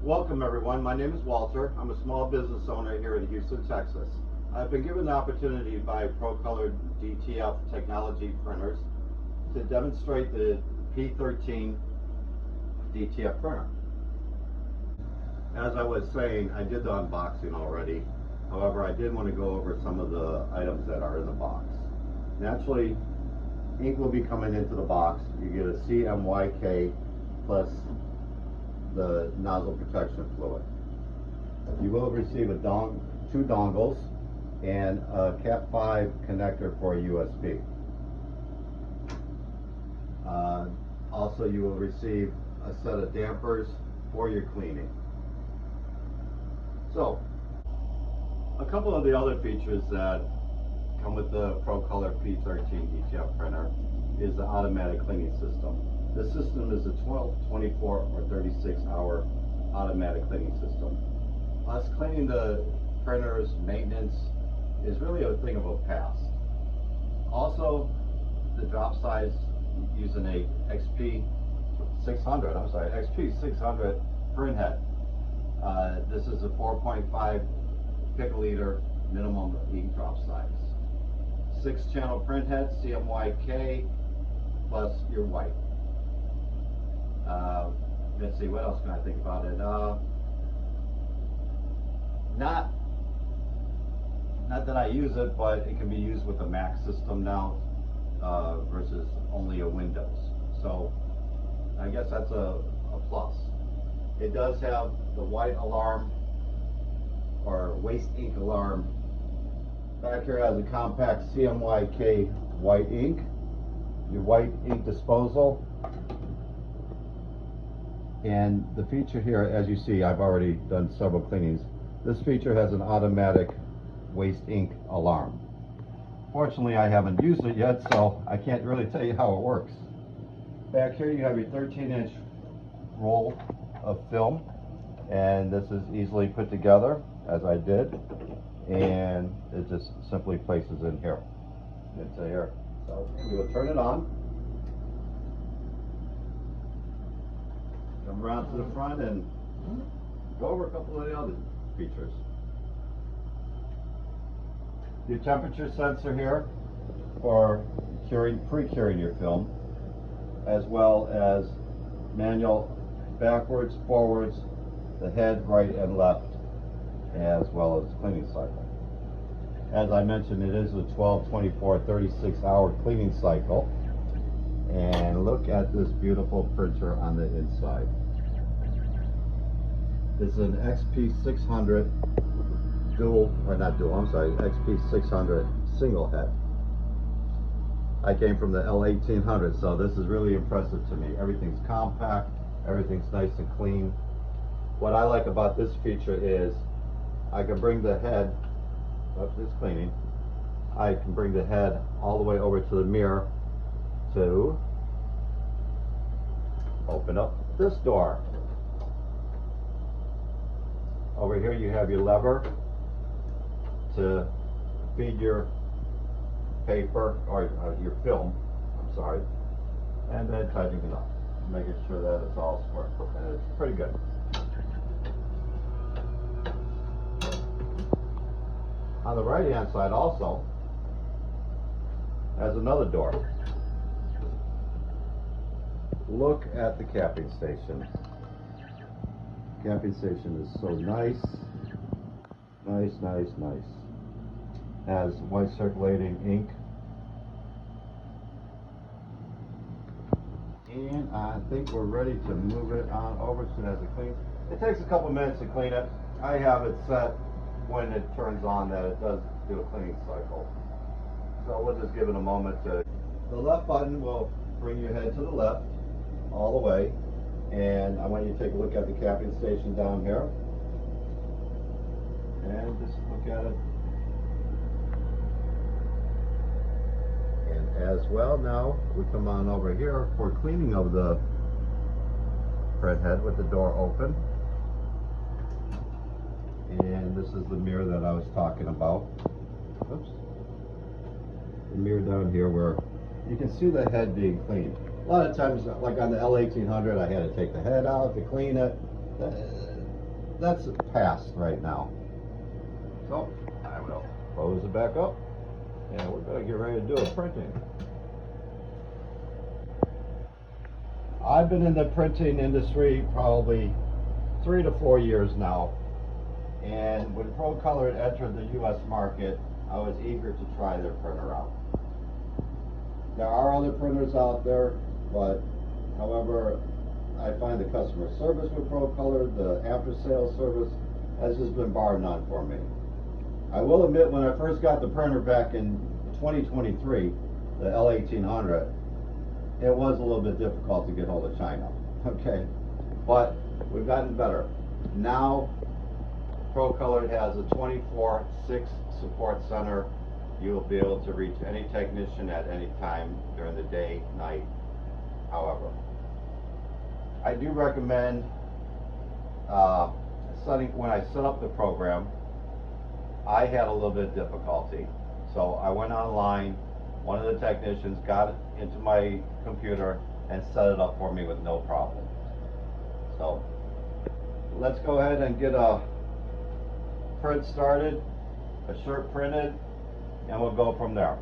Welcome everyone, my name is Walter. I'm a small business owner here in Houston, Texas. I've been given the opportunity by ProColor DTF Technology Printers to demonstrate the P13 DTF printer. As I was saying, I did the unboxing already. However, I did want to go over some of the items that are in the box. Naturally, ink will be coming into the box. You get a CMYK plus the nozzle protection fluid. You will receive two dongles and a Cat 5 connector for a USB. Also, you will receive a set of dampers for your cleaning. So, a couple of the other features that come with the ProColor P13 DTF printer is the automatic cleaning system. This system is a 12, 24, or 36-hour automatic cleaning system. Us cleaning the printer's maintenance is really a thing of the past. Also, the drop size using a XP600 print head. This is a 4.5 picoliter minimum ink drop size. 6-channel print head, CMYK, plus your white. Let's see, what else can I think about it? Not that I use it, but it can be used with a Mac system now versus only a Windows. So I guess that's a plus. It does have the white alarm or waste ink alarm. Back here has a compact CMYK white ink, your white ink disposal. And the feature here, as you see, I've already done several cleanings. This feature has an automatic waste ink alarm. Fortunately, I haven't used it yet, so I can't really tell you how it works. Back here you have your 13-inch roll of film, and this is easily put together, as I did, and it just simply places in here, into here. So we will turn it on. Come around to the front and go over a couple of the other features. Your temperature sensor here for pre-curing your film, as well as manual backwards, forwards, the head, right and left, as well as cleaning cycle. As I mentioned, it is a 12, 24, 36-hour cleaning cycle. And look at this beautiful printer on the inside. This is an XP600 XP600 single head. I came from the L1800, so this is really impressive to me. Everything's compact, everything's nice and clean. What I like about this feature is I can bring the head, it's cleaning, I can bring the head all the way over to the mirror to open up this door. Over here you have your lever to feed your paper, or your film, I'm sorry, and then tightening it up, making sure that it's all square, and it's pretty good. On the right hand side also has another door. Look at the capping station. Capping station is so nice. Nice. Has white circulating ink. And I think we're ready to move it on over as soon as it cleans. It takes a couple minutes to clean it. I have it set when it turns on that it does do a cleaning cycle. So we'll just give it a moment to. The left button will bring your head to the left all the way, and I want you to take a look at the capping station down here and just look at it. And as well, now we come on over here for cleaning of the print head with the door open. And this is the mirror that I was talking about. Oops. The mirror down here where you can see the head being cleaned. A lot of times, like on the L1800, I had to take the head out to clean it. that's past right now. So I will close it back up, and we're going to get ready to do a printing. I've been in the printing industry probably 3 to 4 years now, and when ProColor entered the U.S. market, I was eager to try their printer out. There are other printers out there, but however, I find the customer service with ProColor, the after-sales service, has just been bar none for me. I will admit, when I first got the printer back in 2023, the L1800, it was a little bit difficult to get hold of China, okay? But we've gotten better. Now, ProColor has a 24/6 support center. You will be able to reach any technician at any time during the day, night, however. I do recommend when I set up the program, I had a little bit of difficulty. So I went online, one of the technicians got it into my computer and set it up for me with no problem. So let's go ahead and get a print started, a shirt printed, and we'll go from there.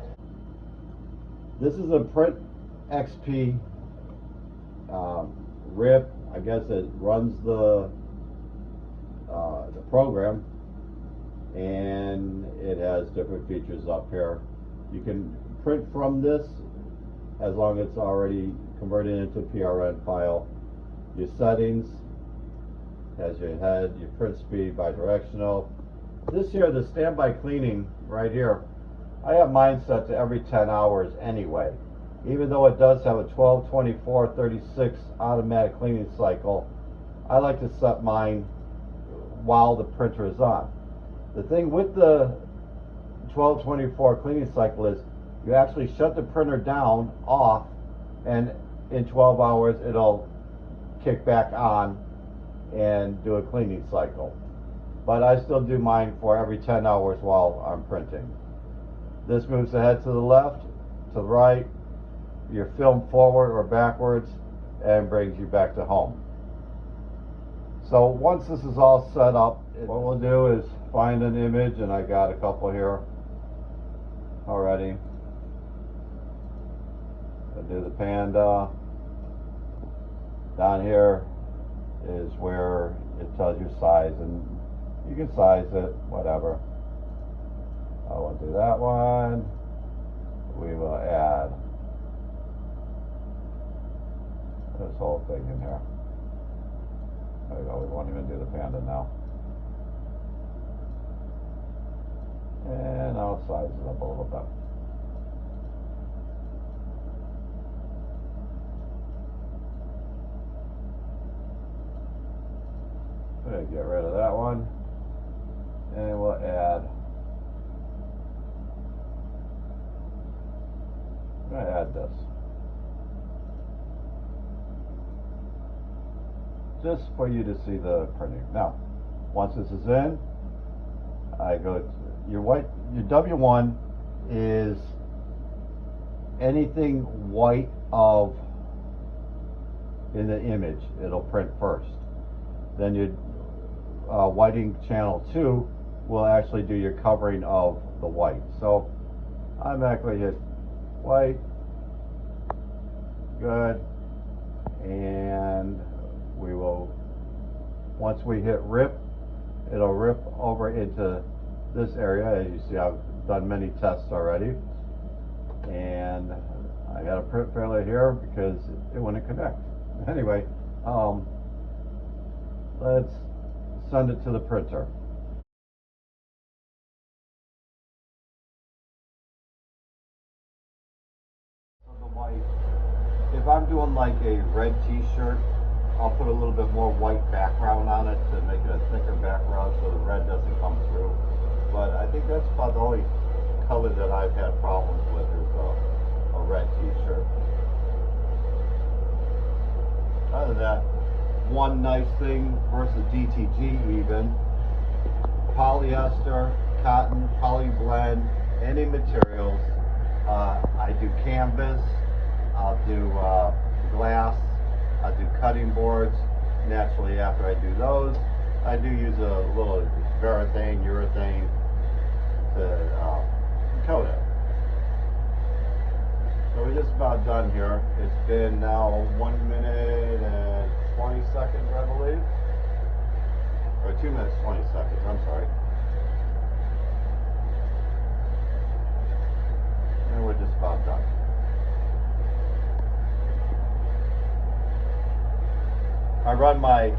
This is a Print XP RIP. I guess it runs the program, and it has different features up here. You can print from this as long as it's already converted into a PRN file. Your settings has your head, your print speed, bidirectional. This here, the standby cleaning right here, I have mine set to every 10 hours anyway. Even though it does have a 12, 24, 36 automatic cleaning cycle, I like to set mine while the printer is on. The thing with the 12, 24 cleaning cycle is you actually shut the printer down, off, and in 12 hours it'll kick back on and do a cleaning cycle. But I still do mine for every 10 hours while I'm printing. This moves the head to the left, to the right, your film forward or backwards, and brings you back to home. So once this is all set up, what we'll do is find an image, and I got a couple here already. I'll do the panda. Down here is where it tells you size, and you can size it, whatever. I will do that one. We will add this whole thing in here. There we go, we won't even do the panda now. And I'll size it up a little bit. Okay, get rid of that one. And we'll add, I'm going to add this. Just for you to see the printing. Now, once this is in, I go to your W1 is anything white in the image, it'll print first. Then your whiting channel 2 will actually do your covering of the white. So I'm actually hit white, good, and we will, once we hit rip, it'll rip over into this area. As you see, I've done many tests already, and I got a print failure here because it wouldn't connect. Anyway, let's send it to the printer. If I'm doing like a red t-shirt, I'll put a little bit more white background on it to make it a thicker background so the red doesn't come through. But I think that's about the only color that I've had problems with is a red t-shirt. Other than that, one nice thing versus DTG even, polyester, cotton, poly blend, any materials. I do canvas, I'll do glass, I'll do cutting boards. Naturally, after I do those, I do use a little urethane to coat it. So we're just about done here. It's been now 1 minute and 20 seconds, I believe. Or 2 minutes, 20 seconds, I'm sorry. And we're just about done. I run my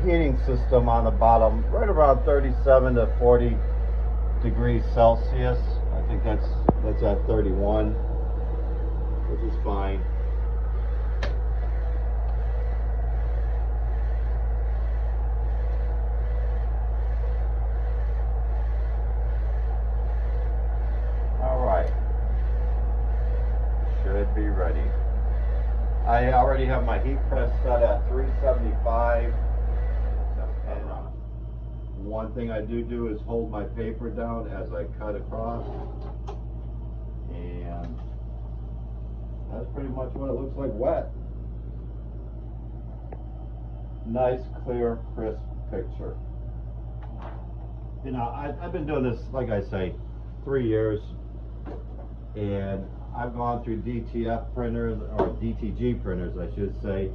heating system on the bottom right around 37 to 40 degrees Celsius. I think that's at 31, which is fine. All right, should be ready. I already have my heat press set at 375. And one thing I do is hold my paper down as I cut across. And that's pretty much what it looks like wet. Nice, clear, crisp picture. You know, I've been doing this, like I say, 3 years. And I've gone through DTF printers, or DTG printers, I should say,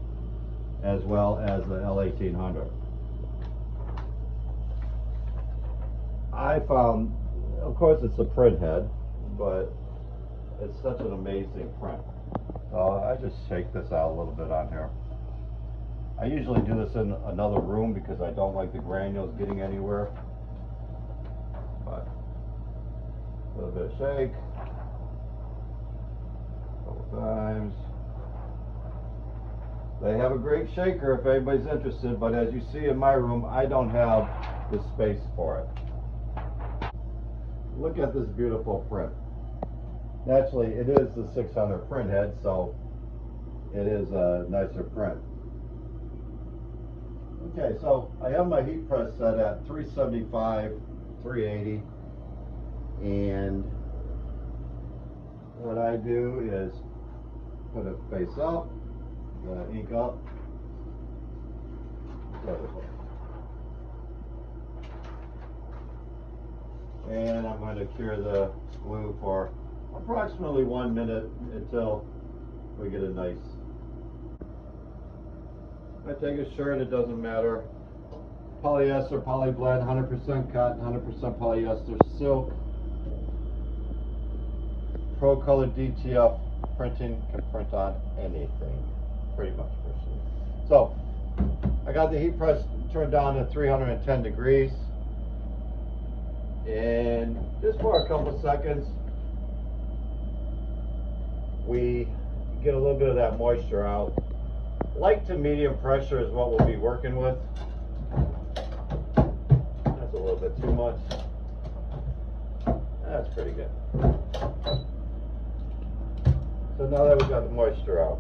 as well as the L1800. I found, of course, it's a print head, but it's such an amazing print. So I just shake this out a little bit on here. I usually do this in another room because I don't like the granules getting anywhere. But a little bit of shake. Couple times. They have a great shaker if anybody's interested, but as you see in my room, I don't have the space for it. Look at this beautiful print. Naturally, it is the 600 print head, so it is a nicer print. Okay, so I have my heat press set at 375, 380, and what I do is put it face up, the ink up, and I'm going to cure the glue for approximately 1 minute until we get a nice. I take a shirt, it doesn't matter. Polyester, polyblend, 100% cotton, 100% polyester, silk. Pro Color DTF printing can print on anything, pretty much. So, I got the heat press turned down to 310 degrees. And just for a couple seconds, we get a little bit of that moisture out. Light to medium pressure is what we'll be working with. That's a little bit too much. That's pretty good. So now that we've got the moisture out,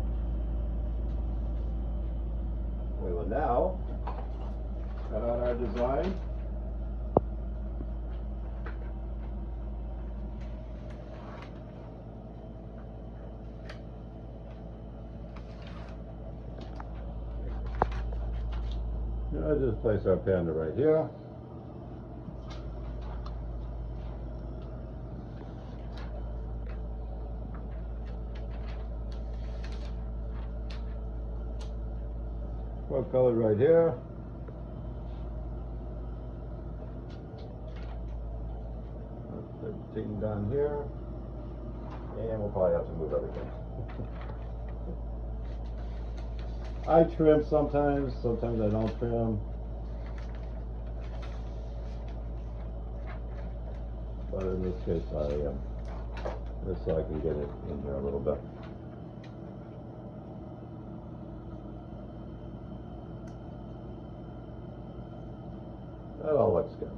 we will now cut out our design. I'll just place our panda right here. Pro Color right here. Everything down here. And we'll probably have to move everything. I trim sometimes I don't trim. But in this case I am. Just so I can get it in there a little bit. That all looks good.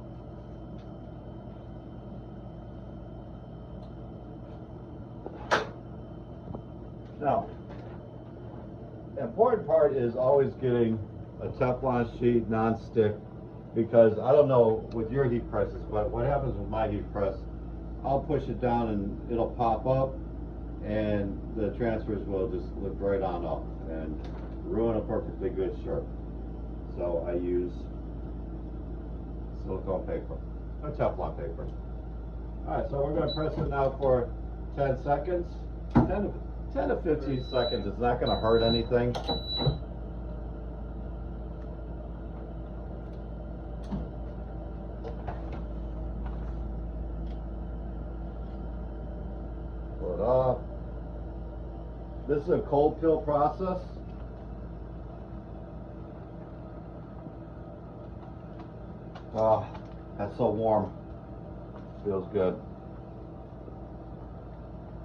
Now, the important part is always getting a Teflon sheet, non-stick, because I don't know with your heat presses, but what happens with my heat press, I'll push it down and it'll pop up, and the transfers will just lift right on up and ruin a perfectly good shirt. So I use silicone paper, or Teflon paper. Alright, so we're going to press it now for 10 seconds. 10 to 15 seconds, it's not going to hurt anything. Pull it off. This is a cold peel process. Ah, that's so warm. Feels good.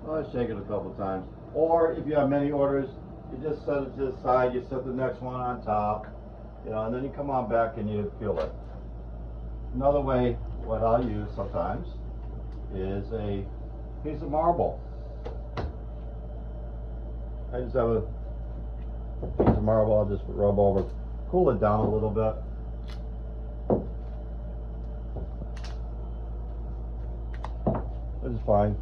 I'll shake it a couple times. Or if you have many orders, you just set it to the side, you set the next one on top, you know, and then you come on back and you peel it. Another way, what I'll use sometimes, is a piece of marble. I just have a piece of marble, I'll just rub over, cool it down a little bit. This is fine.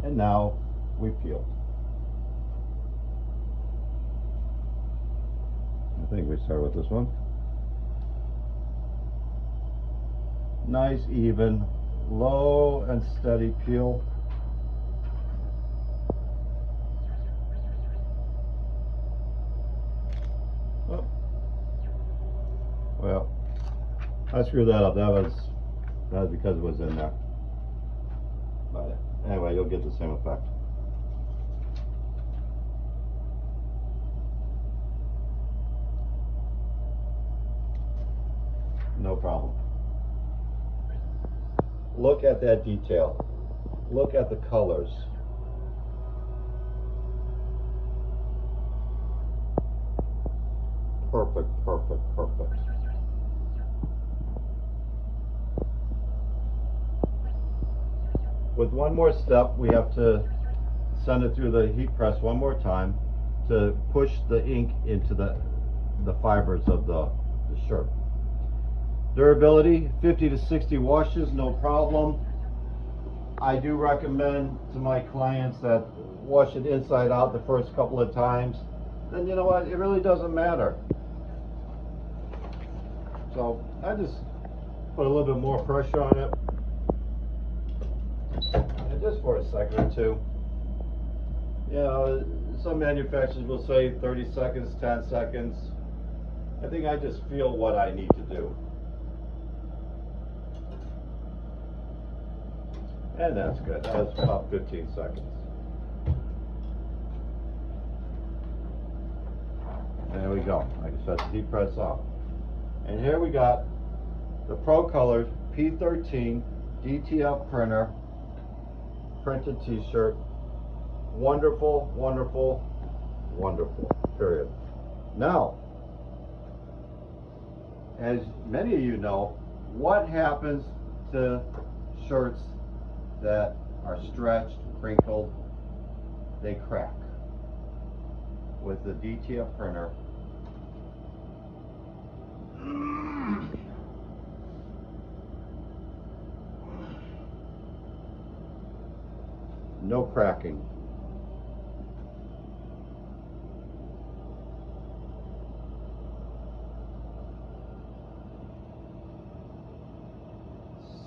And now we peel. I think we start with this one. Nice, even, low and steady peel. Oh. Well, I screwed that up. That was because it was in there. But anyway, you'll get the same effect. No problem. Look at that detail. Look at the colors. Perfect, perfect, perfect. With one more step, we have to send it through the heat press one more time to push the ink into the fibers of the shirt. Durability, 50 to 60 washes, no problem. I do recommend to my clients that wash it inside out the first couple of times. Then you know what, it really doesn't matter. So I just put a little bit more pressure on it. And just for a second or two. You know, some manufacturers will say 30 seconds, 10 seconds. I think I just feel what I need to do. And that's good. That was about 15 seconds. There we go. I can shut the heat press off. And here we got the Pro Colored P13 DTF printer, printed t-shirt. Wonderful, wonderful, wonderful, period. Now, as many of you know, what happens to shirts that are stretched, crinkled? They crack. With the DTF printer, no cracking.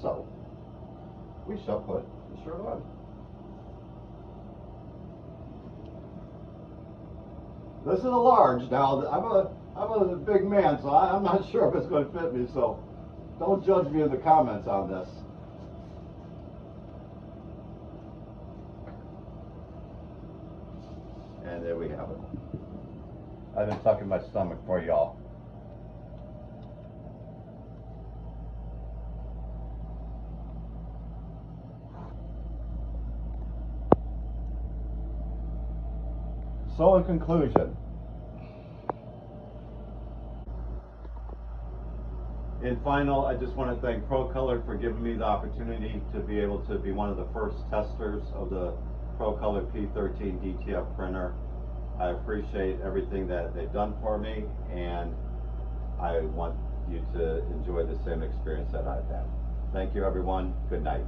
So, we shall put the shirt on. This is a large. Now, I'm a big man, so I'm not sure if it's going to fit me, so don't judge me in the comments on this. And there we have it. I've been tucking my stomach for y'all. So in conclusion, I just want to thank Pro Colored for giving me the opportunity to be able to be one of the first testers of the Pro Colored P13 DTF printer. I appreciate everything that they've done for me, and I want you to enjoy the same experience that I've had. Thank you, everyone. Good night.